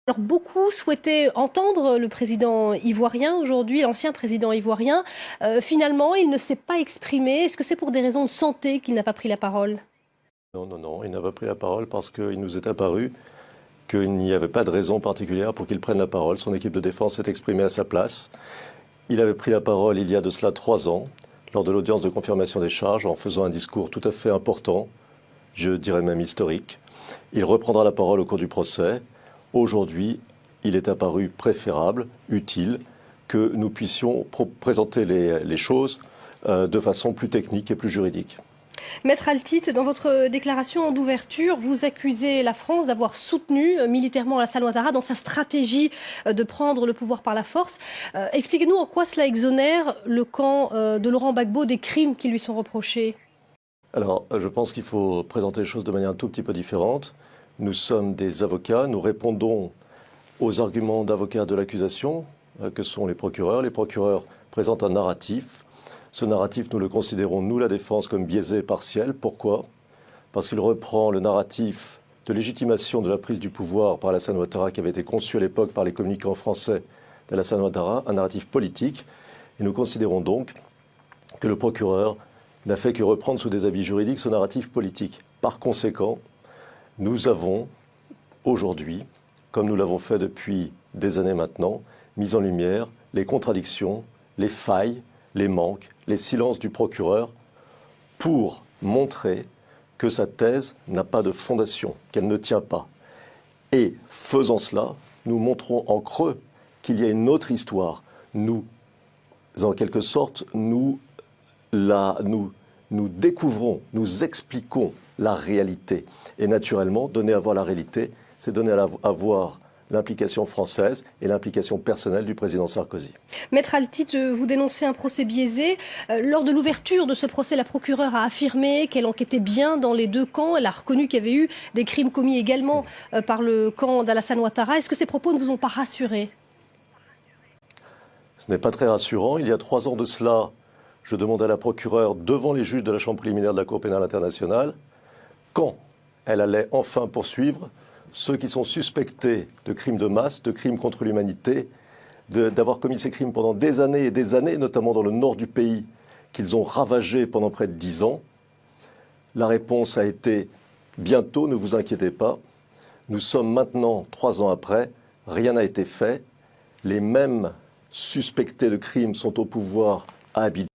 Alors beaucoup souhaitaient entendre le président ivoirien aujourd'hui, l'ancien président ivoirien. Finalement, il ne s'est pas exprimé. Est-ce que c'est pour des raisons de santé qu'il n'a pas pris la parole? Non, non, non, il n'a pas pris la parole parce qu'il nous est apparu qu'il n'y avait pas de raison particulière pour qu'il prenne la parole. Son équipe de défense s'est exprimée à sa place. Il avait pris la parole il y a de cela 3 ans, lors de l'audience de confirmation des charges, en faisant un discours tout à fait important, je dirais même historique. Il reprendra la parole au cours du procès. Aujourd'hui, il est apparu préférable, utile, que nous puissions présenter les choses de façon plus technique et plus juridique. Maître Altit, dans votre déclaration d'ouverture, vous accusez la France d'avoir soutenu militairement Alassane Ouattara dans sa stratégie de prendre le pouvoir par la force. Expliquez-nous en quoi cela exonère le camp de Laurent Gbagbo des crimes qui lui sont reprochés. Alors, je pense qu'il faut présenter les choses de manière un tout petit peu différente. Nous sommes des avocats, nous répondons aux arguments d'avocats de l'accusation, que sont les procureurs. Les procureurs présentent un narratif. Ce narratif, nous le considérons, nous, la défense, comme biaisé et partiel. Pourquoi? Parce qu'il reprend le narratif de légitimation de la prise du pouvoir par Alassane Ouattara, qui avait été conçu à l'époque par les communicants français d'Alassane Ouattara, un narratif politique. Et nous considérons donc que le procureur n'a fait que reprendre sous des habits juridiques ce narratif politique. Par conséquent, nous avons aujourd'hui, comme nous l'avons fait depuis des années maintenant, mis en lumière les contradictions, les failles, les manques, les silences du procureur pour montrer que sa thèse n'a pas de fondation, qu'elle ne tient pas. Et faisant cela, nous montrons en creux qu'il y a une autre histoire. Nous, en quelque sorte, nous découvrons, nous expliquons la réalité. Et naturellement, donner à voir la réalité, c'est donner à voir l'implication française et l'implication personnelle du président Sarkozy. Maître Altit, vous dénoncez un procès biaisé. Lors de l'ouverture de ce procès, la procureure a affirmé qu'elle enquêtait bien dans les deux camps. Elle a reconnu qu'il y avait eu des crimes commis également par le camp d'Alassane Ouattara. Est-ce que ces propos ne vous ont pas rassuré? Ce n'est pas très rassurant. Il y a 3 ans de cela, je demandais à la procureure, devant les juges de la Chambre préliminaire de la Cour pénale internationale, quand elle allait enfin poursuivre ceux qui sont suspectés de crimes de masse, de crimes contre l'humanité, d'avoir commis ces crimes pendant des années et des années, notamment dans le nord du pays, qu'ils ont ravagé pendant près de 10 ans. La réponse a été « bientôt, ne vous inquiétez pas ». Nous sommes maintenant, 3 ans après, rien n'a été fait. Les mêmes suspectés de crimes sont au pouvoir à Abidjan.